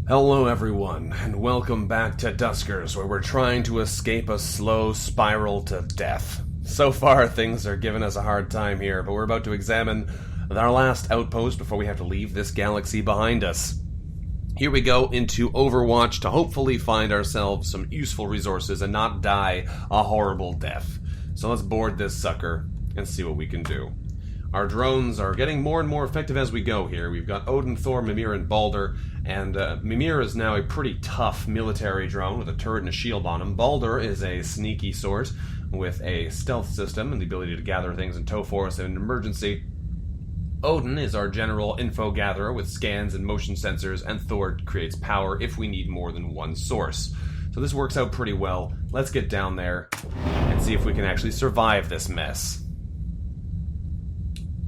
Hello everyone, and welcome back to Duskers, where we're trying to escape a slow spiral to death. So far, things are giving us a hard time here, but we're about to examine our last outpost before we have to leave this galaxy behind us. Here we go into Overwatch to hopefully find ourselves some useful resources and not die a horrible death. So let's board this sucker and see what we can do. Our drones are getting more and more effective as we go here. We've got Odin, Thor, Mimir, and Balder, and Mimir is now a pretty tough military drone with a turret and a shield on him. Balder is a sneaky sort with a stealth system and the ability to gather things in tow for us in an emergency. Odin is our general info gatherer with scans and motion sensors, and Thor creates power if we need more than one source. So this works out pretty well. Let's get down there and see if we can actually survive this mess.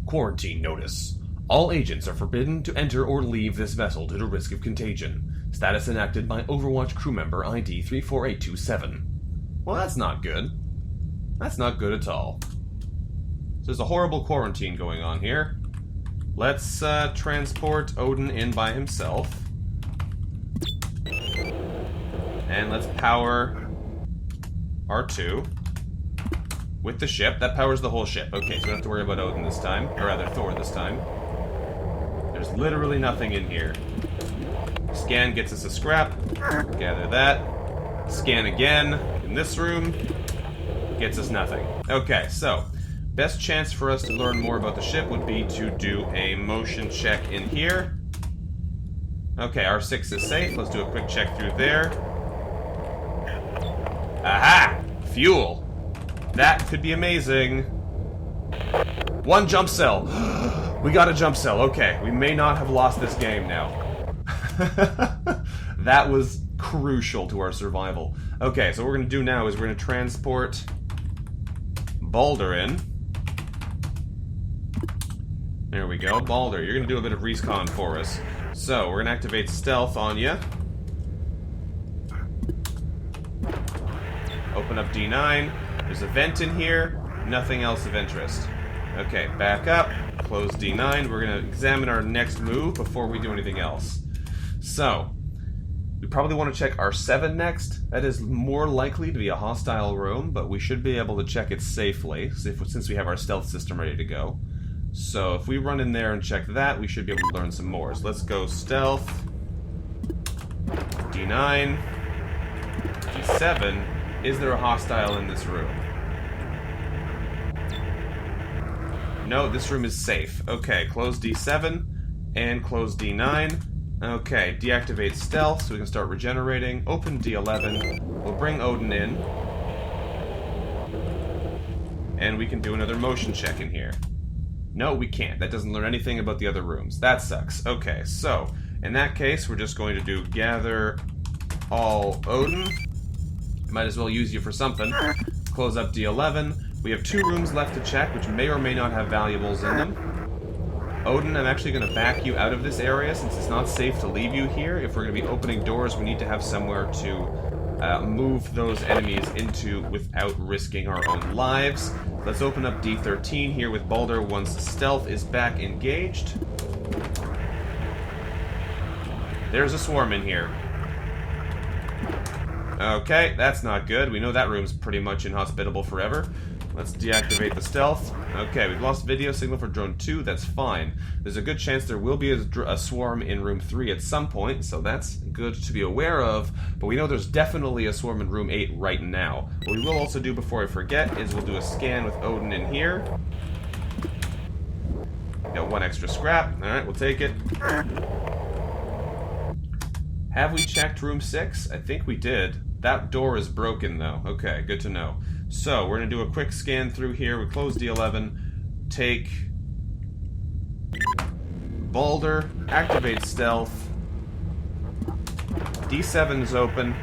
Quarantine notice. All agents are forbidden to enter or leave this vessel due to risk of contagion. Status enacted by Overwatch crew member ID 34827. Well, that's not good. That's not good at all. So there's a horrible quarantine going on here. Let's transport Odin in by himself. And let's power R2 with the ship. That powers the whole ship. Okay, so we don't have to worry about Odin this time. Or rather, Thor this time. There's literally nothing in here. Scan gets us a scrap. Gather that. Scan again in this room. Gets us nothing. Okay, so best chance for us to learn more about the ship would be to do a motion check in here. Okay, R6 is safe. Let's do a quick check through there. Aha! Fuel. That could be amazing. One jump cell. We got a jump cell. Okay, we may not have lost this game now. That was crucial to our survival. Okay, so what we're going to do now is we're going to transport Balder in. There we go. Balder, you're going to do a bit of respawn for us. So, we're going to activate stealth on you. Open up D9. There's a vent in here. Nothing else of interest. Okay, back up. Close D9. We're going to examine our next move before we do anything else. So, we probably want to check R7 next. That is more likely to be a hostile room, but we should be able to check it safely, since we have our stealth system ready to go. So, if we run in there and check that, we should be able to learn some more. So let's go stealth. D9. D7. Is there a hostile in this room? No, this room is safe. Okay, close D7 and close D9. Okay, deactivate stealth so we can start regenerating. Open D11. We'll bring Odin in. And we can do another motion check in here. No, we can't. That doesn't learn anything about the other rooms. That sucks. Okay, so in that case, we're just going to do gather all Odin. Might as well use you for something. Close up D11. We have 2 rooms left to check, which may or may not have valuables in them. Odin, I'm actually going to back you out of this area, since it's not safe to leave you here. If we're going to be opening doors, we need to have somewhere to move those enemies into without risking our own lives. Let's open up D13 here with Balder once stealth is back engaged. There's a swarm in here. Okay, that's not good. We know that room's pretty much inhospitable forever. Let's deactivate the stealth. Okay, we've lost video signal for drone 2. That's fine. There's a good chance there will be a swarm in room 3 at some point, so that's good to be aware of. But we know there's definitely a swarm in room 8 right now. What we will also do before I forget is we'll do a scan with Odin in here. Got 1 extra scrap. Alright, we'll take it. Have we checked room 6? I think we did. That door is broken, though. Okay, good to know. So, we're going to do a quick scan through here. We close D11. Take Balder. Activate stealth. D7 is open.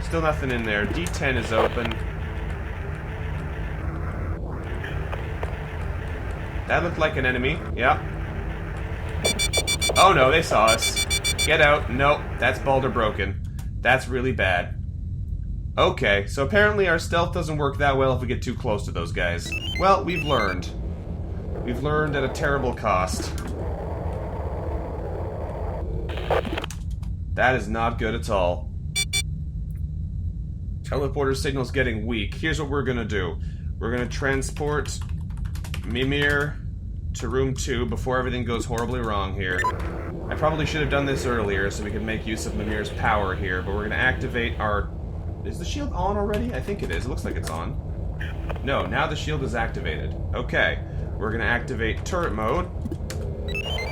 Still nothing in there. D10 is open. That looked like an enemy. Yeah. Oh no, they saw us. Get out. Nope, that's Balder broken. That's really bad. Okay, so apparently our stealth doesn't work that well if we get too close to those guys. Well, we've learned. We've learned at a terrible cost. That is not good at all. Teleporter signal's getting weak. Here's what we're gonna do. We're gonna transport Mimir to room 2 before everything goes horribly wrong here. I probably should have done this earlier so we could make use of Mimir's power here, but we're gonna activate our... Is the shield on already? I think it is. It looks like it's on. No, now the shield is activated. Okay. We're gonna activate turret mode.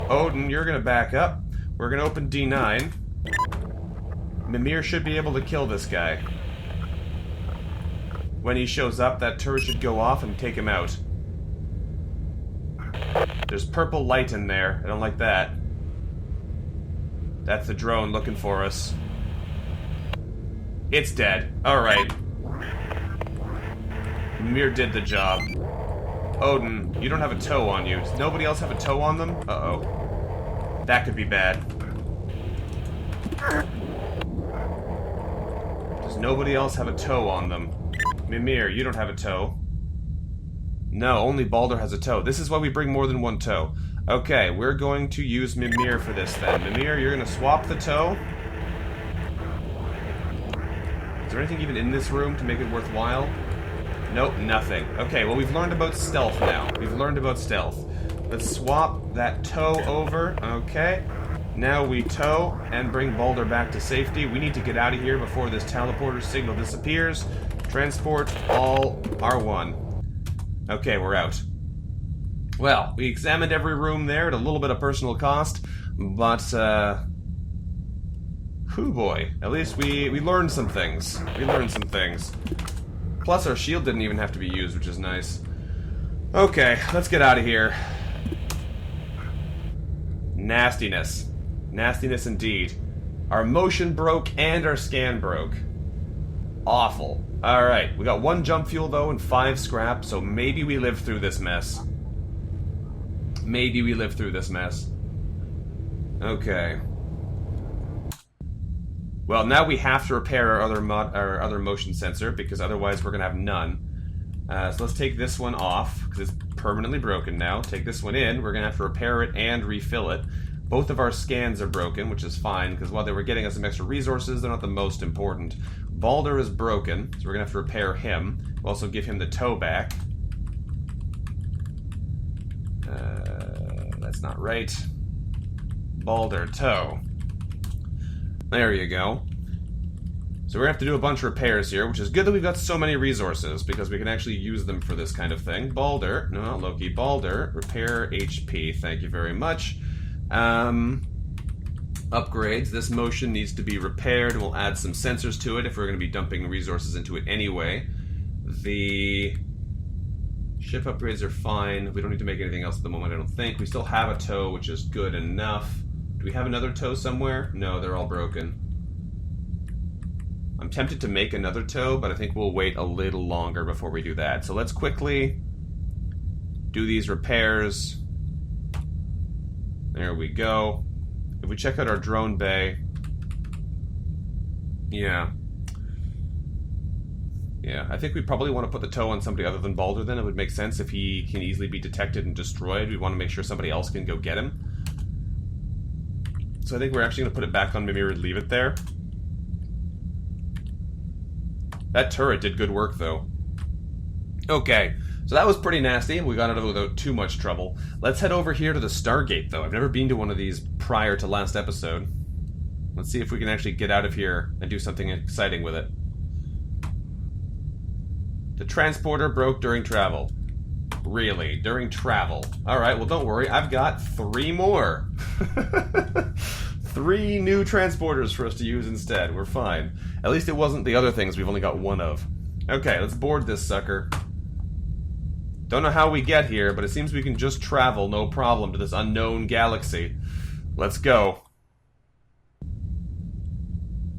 Odin, you're gonna back up. We're gonna open D9. Mimir should be able to kill this guy. When he shows up, that turret should go off and take him out. There's purple light in there. I don't like that. That's the drone looking for us. It's dead. Alright. Mimir did the job. Odin, you don't have a toe on you. Does nobody else have a toe on them? Uh-oh. That could be bad. Does nobody else have a toe on them? Mimir, you don't have a toe. No, only Balder has a toe. This is why we bring more than one toe. Okay, we're going to use Mimir for this then. Mimir, you're going to swap the toe. Is there anything even in this room to make it worthwhile? Nope, nothing. Okay, well we've learned about stealth now. We've learned about stealth. Let's swap that toe over. Okay. Now we tow and bring Balder back to safety. We need to get out of here before this teleporter signal disappears. Transport all R1. Okay, we're out. Well, we examined every room there at a little bit of personal cost, but, whew boy. At least we learned some things. We learned some things. Plus our shield didn't even have to be used, which is nice. Okay, let's get out of here. Nastiness. Nastiness indeed. Our motion broke and our scan broke. Awful. Alright, we got 1 jump fuel though and 5 scrap, so maybe we live through this mess. Maybe we live through this mess. Okay. Well, now we have to repair our other motion sensor, because otherwise we're going to have none. So let's take this one off, because it's permanently broken now. Take this one in, we're going to have to repair it and refill it. Both of our scans are broken, which is fine, because while they were getting us some extra resources, they're not the most important. Balder is broken, so we're going to have to repair him. We'll also give him the toe back. That's not right. Balder, toe. There you go. So we're going to have to do a bunch of repairs here, which is good that we've got so many resources, because we can actually use them for this kind of thing. Balder, no, not Loki, Balder, repair HP, thank you very much. Upgrades, this motion needs to be repaired, and we'll add some sensors to it if we're going to be dumping resources into it anyway. The ship upgrades are fine. We don't need to make anything else at the moment, I don't think. We still have a toe, which is good enough. Do we have another toe somewhere? No, they're all broken. I'm tempted to make another toe, but I think we'll wait a little longer before we do that. So let's quickly do these repairs. There we go. If we check out our drone bay... Yeah, I think we probably want to put the toe on somebody other than Balder then. It would make sense if he can easily be detected and destroyed. We want to make sure somebody else can go get him. So I think we're actually going to put it back on Mimir and leave it there. That turret did good work, though. Okay, so that was pretty nasty. We got out of it without too much trouble. Let's head over here to the Stargate, though. I've never been to one of these prior to last episode. Let's see if we can actually get out of here and do something exciting with it. The transporter broke during travel. Really? During travel? Alright, well don't worry. I've got 3 more. 3 new transporters for us to use instead. We're fine. At least it wasn't the other things we've only got 1 of. Okay, let's board this sucker. Don't know how we get here, but it seems we can just travel no problem to this unknown galaxy. Let's go.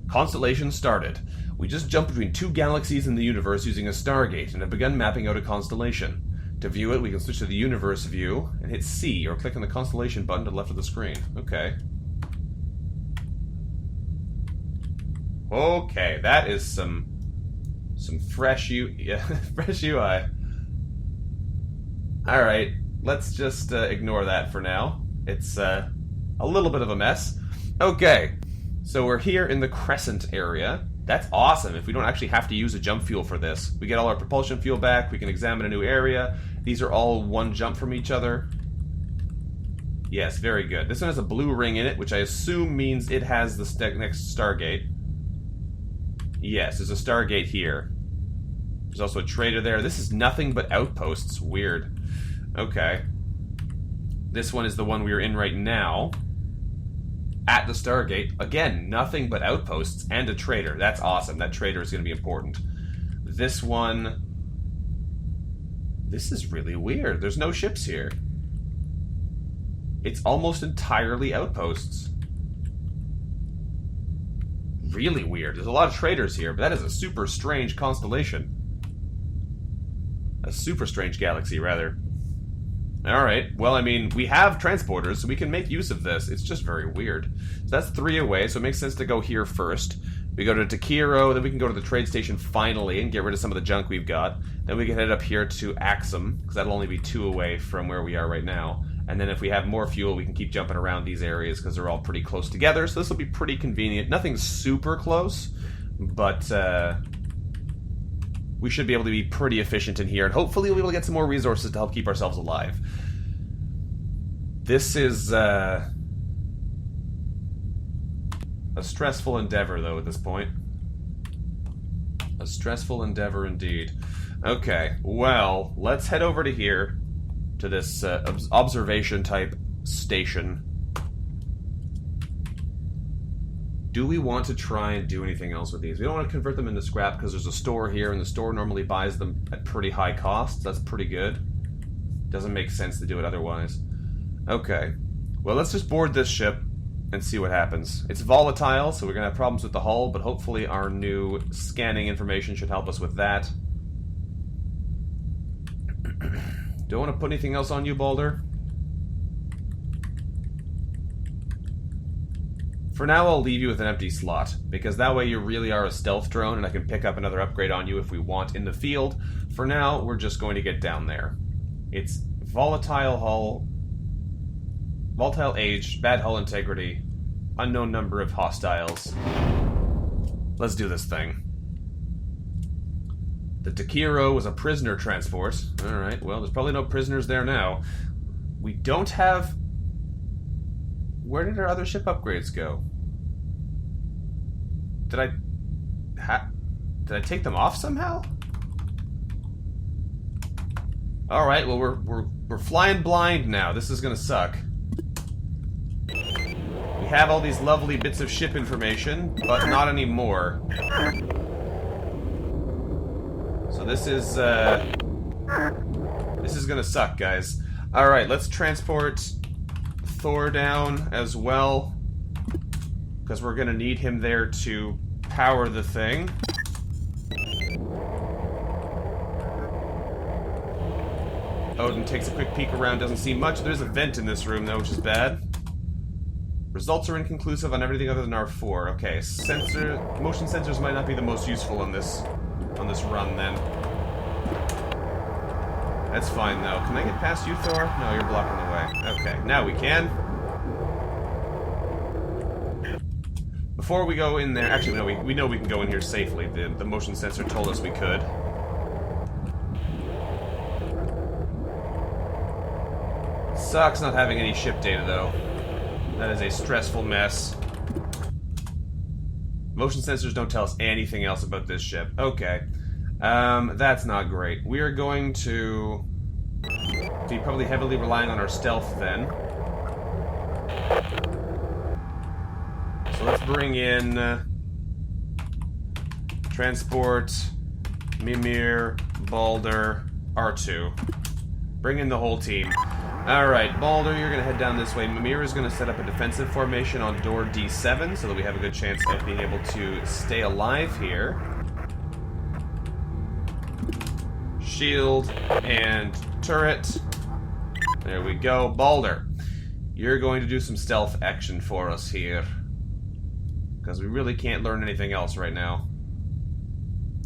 Constellation started. We just jumped between 2 galaxies in the universe using a Stargate and have begun mapping out a constellation. To view it, we can switch to the universe view and hit C or click on the constellation button to the left of the screen. Okay. Okay, that is some fresh fresh UI. Alright, let's just ignore that for now. It's a little bit of a mess. Okay. So we're here in the Crescent area. That's awesome. If we don't actually have to use a jump fuel for this. We get all our propulsion fuel back. We can examine a new area. These are all one jump from each other. Yes, very good. This one has a blue ring in it, which I assume means it has the next Stargate. Yes, there's a Stargate here. There's also a trader there. This is nothing but outposts. Weird. Okay. This one is the one we are in right now. At the Stargate. Again, nothing but outposts and a trader. That's awesome. That trader is going to be important. This one... This is really weird. There's no ships here. It's almost entirely outposts. Really weird. There's a lot of traders here, but that is a super strange constellation. A super strange galaxy, rather. Alright, well, I mean, we have transporters, so we can make use of this. It's just very weird. So that's 3 away, so it makes sense to go here first. We go to Takiro, then we can go to the trade station finally and get rid of some of the junk we've got. Then we can head up here to Axum, because that'll only be 2 away from where we are right now. And then if we have more fuel, we can keep jumping around these areas, because they're all pretty close together, so this will be pretty convenient. Nothing super close, but we should be able to be pretty efficient in here, and hopefully we'll be able to get some more resources to help keep ourselves alive. This is a stressful endeavor, though, at this point. A stressful endeavor indeed. Okay, well, let's head over to here, to this observation-type station. Do we want to try and do anything else with these? We don't want to convert them into scrap because there's a store here, and the store normally buys them at pretty high costs. That's pretty good. Doesn't make sense to do it otherwise. Okay. Well, let's just board this ship and see what happens. It's volatile, so we're going to have problems with the hull, but hopefully our new scanning information should help us with that. Don't want to put anything else on you, Balder. For now, I'll leave you with an empty slot, because that way you really are a stealth drone, and I can pick up another upgrade on you if we want in the field. For now, we're just going to get down there. It's volatile hull, volatile age, bad hull integrity, unknown number of hostiles. Let's do this thing. The Takiro was a prisoner transport. Alright, well, there's probably no prisoners there now. We don't have... Where did our other ship upgrades go? Did I take them off somehow? Alright, well, we're flying blind now. This is gonna suck. We have all these lovely bits of ship information, but not anymore. So this is gonna suck, guys. Alright, let's transport Thor down as well, because we're gonna need him there to power the thing. Odin takes a quick peek around, doesn't see much. There's a vent in this room, though, which is bad. Results are inconclusive on everything other than R4. Okay, motion sensors might not be the most useful on this run, then. That's fine, though. Can I get past you, Thor? No, you're blocking the way. Okay, now we can. Before we go in there... Actually, no, we know we can go in here safely. The motion sensor told us we could. Sucks not having any ship data, though. That is a stressful mess. Motion sensors don't tell us anything else about this ship. Okay. That's not great. We are going to be probably heavily relying on our stealth then. So let's bring in transport, Mimir, Balder, R2. Bring in the whole team. Alright, Balder, you're gonna head down this way. Mimir is gonna set up a defensive formation on door D7 so that we have a good chance of being able to stay alive here. Shield and turret. There we go. Balder, you're going to do some stealth action for us here, because we really can't learn anything else right now.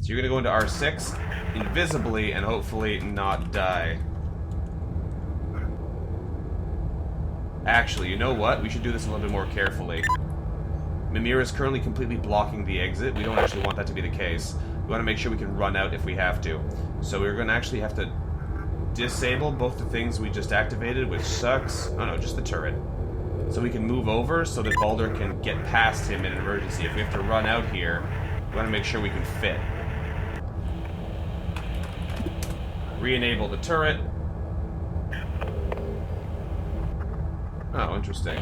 So you're going to go into R6 invisibly and hopefully not die. Actually, you know what? We should do this a little bit more carefully. Mimir is currently completely blocking the exit. We don't actually want that to be the case. We want to make sure we can run out if we have to. So we're going to actually have to disable both the things we just activated, which sucks. Oh no, just the turret. So we can move over so that Baldur can get past him in an emergency. If we have to run out here, we want to make sure we can fit. Re-enable the turret. Oh, interesting.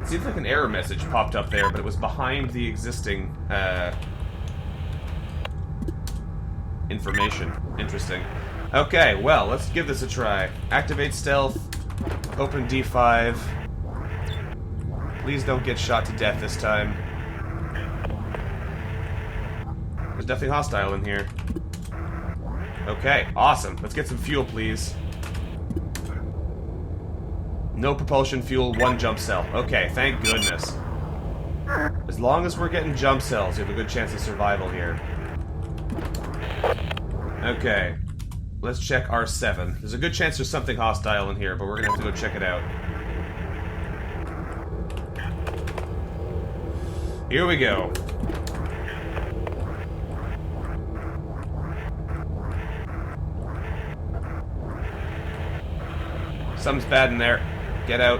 It seems like an error message popped up there, but it was behind the existing information. Interesting. Okay, well, let's give this a try. Activate stealth. Open D5. Please don't get shot to death this time. There's definitely hostile in here. Okay, awesome. Let's get some fuel, please. No propulsion fuel, 1 jump cell. Okay, thank goodness. As long as we're getting jump cells, we have a good chance of survival here. Okay. Let's check R7. There's a good chance there's something hostile in here, but we're gonna have to go check it out. Here we go. Something's bad in there. Get out.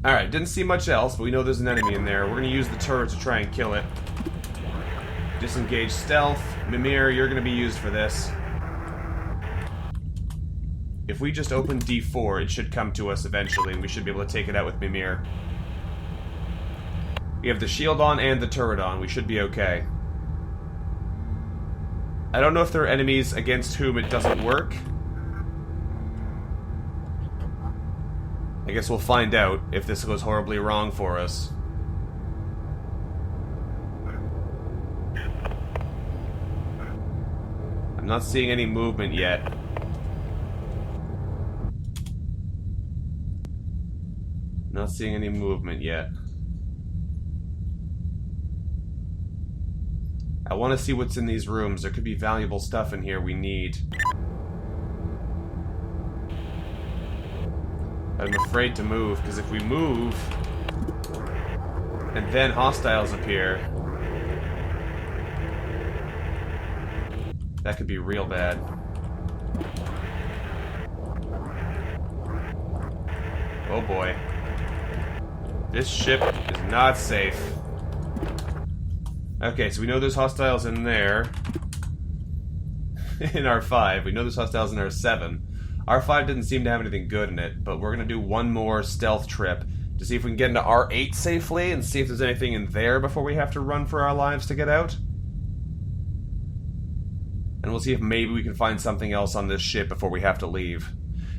Alright, didn't see much else, but we know there's an enemy in there. We're gonna use the turret to try and kill it. Disengage stealth. Mimir, you're gonna be used for this. If we just open D4, it should come to us eventually, and we should be able to take it out with Mimir. We have the shield on and the turret on. We should be okay. I don't know if there are enemies against whom it doesn't work. I guess we'll find out if this goes horribly wrong for us. I'm not seeing any movement yet. Not seeing any movement yet. I want to see what's in these rooms. There could be valuable stuff in here we need. I'm afraid to move, because if we move, and then hostiles appear, that could be real bad. Oh boy. This ship is not safe. Okay, so we know there's hostiles in there. In R5. We know there's hostiles in R7. R5 didn't seem to have anything good in it, but we're going to do one more stealth trip to see if we can get into R8 safely and see if there's anything in there before we have to run for our lives to get out. And we'll see if maybe we can find something else on this ship before we have to leave.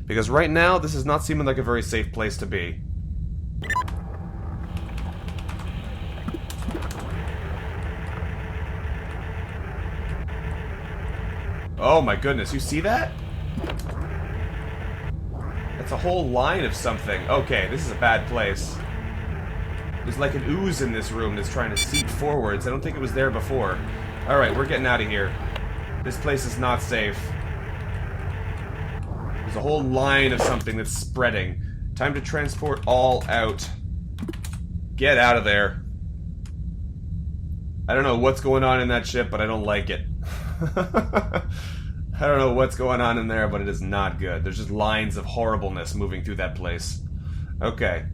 Because right now, this is not seeming like a very safe place to be. Oh my goodness, you see that? That's a whole line of something. Okay, this is a bad place. There's like an ooze in this room that's trying to seep forwards. I don't think it was there before. Alright, we're getting out of here. This place is not safe. There's a whole line of something that's spreading. Time to transport all out. Get out of there. I don't know what's going on in that ship, but I don't like it. I don't know what's going on in there, but it is not good. There's just lines of horribleness moving through that place. Okay.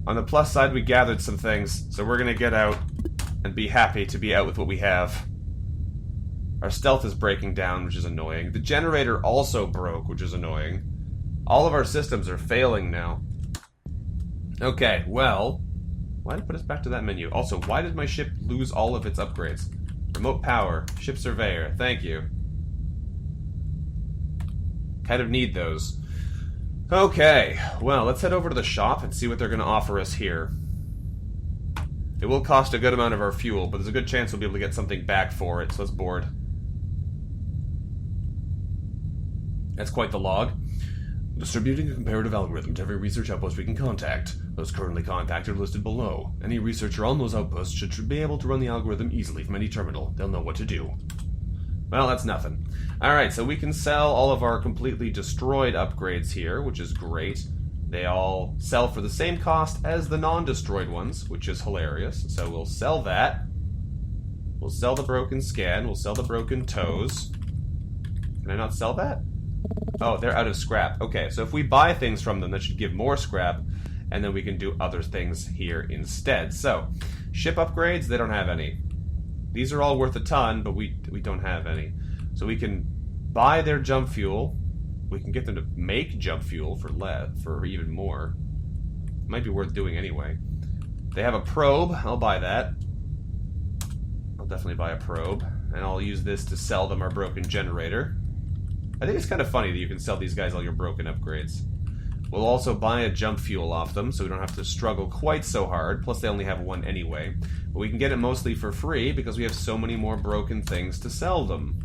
On the plus side, we gathered some things, so we're gonna get out and be happy to be out with what we have. Our stealth is breaking down, which is annoying. The generator also broke, which is annoying. All of our systems are failing now. Okay, well... why did it put us back to that menu? Also, why did my ship lose all of its upgrades? Remote power. Ship surveyor. Thank you. Kind of need those. Okay, well, let's head over to the shop and see what they're going to offer us here. It will cost a good amount of our fuel, but there's a good chance we'll be able to get something back for it, so let's board. That's quite the log. Distributing a comparative algorithm to every research outpost we can contact. Those currently contacted are listed below. Any researcher on those outposts should be able to run the algorithm easily from any terminal. They'll know what to do. Well, that's nothing. Alright, so we can sell all of our completely destroyed upgrades here, which is great. They all sell for the same cost as the non-destroyed ones, which is hilarious. So we'll sell that. We'll sell the broken scan. We'll sell the broken toes. Can I not sell that? Oh, they're out of scrap. Okay, so if we buy things from them, that should give more scrap, and then we can do other things here instead. So, ship upgrades, they don't have any. These are all worth a ton, but we don't have any. So we can buy their jump fuel. We can get them to make jump fuel for even more. Might be worth doing anyway. They have a probe. I'll buy that. I'll definitely buy a probe. And I'll use this to sell them our broken generator. I think it's kind of funny that you can sell these guys all your broken upgrades. We'll also buy a jump fuel off them, so we don't have to struggle quite so hard. Plus, they only have one anyway. But we can get it mostly for free because we have so many more broken things to sell them.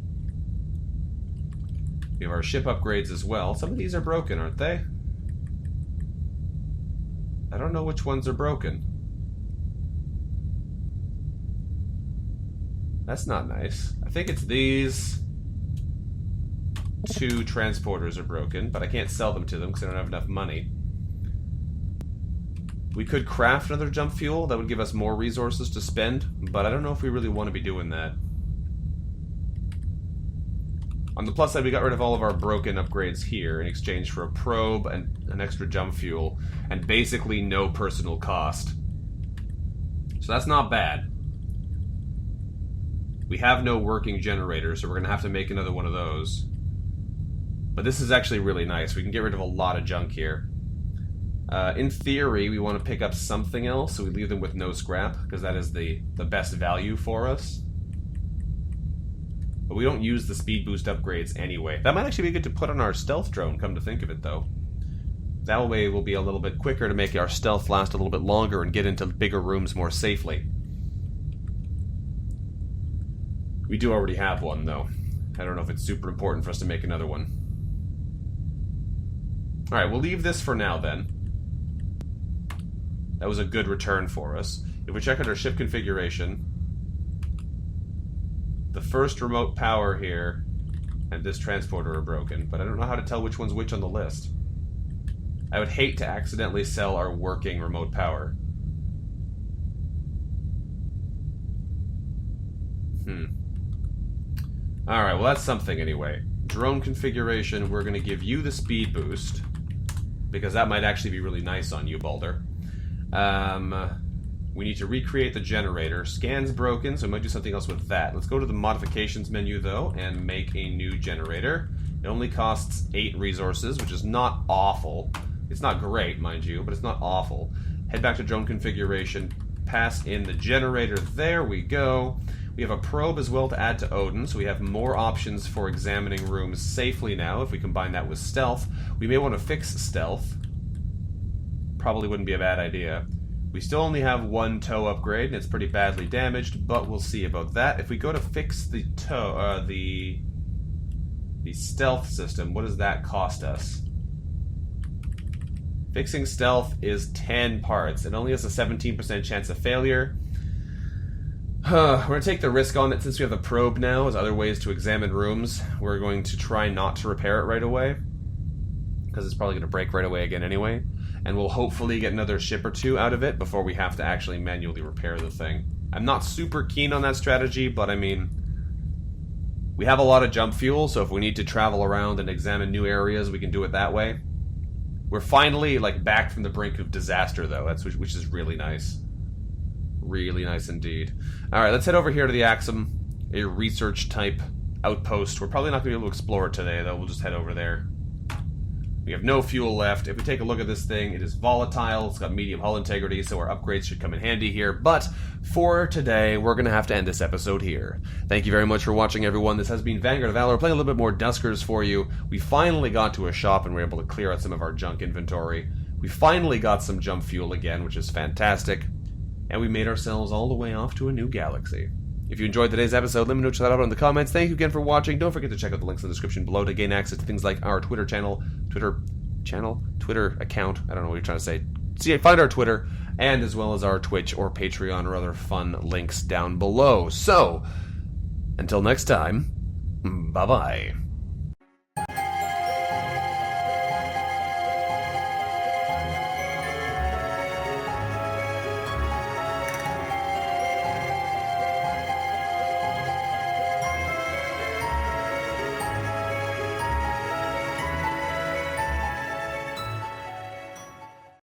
We have our ship upgrades as well. Some of these are broken, aren't they? I don't know which ones are broken. That's not nice. I think it's these. 2 transporters are broken, but I can't sell them to them because I don't have enough money. We could craft another jump fuel. That would give us more resources to spend, but I don't know if we really want to be doing that. On the plus side, we got rid of all of our broken upgrades here in exchange for a probe and an extra jump fuel, and basically no personal cost. So that's not bad. We have no working generator, so we're going to have to make another one of those. But this is actually really nice. We can get rid of a lot of junk here. In theory, we want to pick up something else, so we leave them with no scrap, because that is the best value for us. But we don't use the speed boost upgrades anyway. That might actually be good to put on our stealth drone, come to think of it, though. That way we'll be a little bit quicker to make our stealth last a little bit longer and get into bigger rooms more safely. We do already have one, though. I don't know if it's super important for us to make another one. Alright, we'll leave this for now, then. That was a good return for us. If we check out our ship configuration, the first remote power here and this transporter are broken, but I don't know how to tell which one's which on the list. I would hate to accidentally sell our working remote power. Alright, well that's something anyway. Drone configuration, we're going to give you the speed boost, because that might actually be really nice on you, Balder. We need to recreate the generator. Scan's broken, so we might do something else with that. Let's go to the modifications menu, though, and make a new generator. It only costs 8 resources, which is not awful. It's not great, mind you, but it's not awful. Head back to drone configuration, pass in the generator. There we go. We have a probe as well to add to Odin, so we have more options for examining rooms safely now if we combine that with stealth. We may want to fix stealth. Probably wouldn't be a bad idea. We still only have 1 toe upgrade, and it's pretty badly damaged, but we'll see about that. If we go to fix the toe, the stealth system, what does that cost us? Fixing stealth is 10 parts. It only has a 17% chance of failure. We're going to take the risk on it since we have the probe now as other ways to examine rooms. We're going to try not to repair it right away, because it's probably going to break right away again anyway. And we'll hopefully get another ship or 2 out of it before we have to actually manually repair the thing. I'm not super keen on that strategy, but I mean, we have a lot of jump fuel, so if we need to travel around and examine new areas, we can do it that way. We're finally, like, back from the brink of disaster, though, which is really nice. Really nice indeed. Alright, let's head over here to the Axum, a research-type outpost. We're probably not going to be able to explore it today, though. We'll just head over there. We have no fuel left. If we take a look at this thing, it is volatile. It's got medium hull integrity, so our upgrades should come in handy here. But for today, we're going to have to end this episode here. Thank you very much for watching, everyone. This has been VanguardOfValor, playing a little bit more Duskers for you. We finally got to a shop and were able to clear out some of our junk inventory. We finally got some jump fuel again, which is fantastic. And we made ourselves all the way off to a new galaxy. If you enjoyed today's episode, let me know, shout out in the comments. Thank you again for watching. Don't forget to check out the links in the description below to gain access to things like our Twitter account. I don't know what you're trying to say. See, find our Twitter, and as well as our Twitch or Patreon or other fun links down below. So, until next time, bye-bye.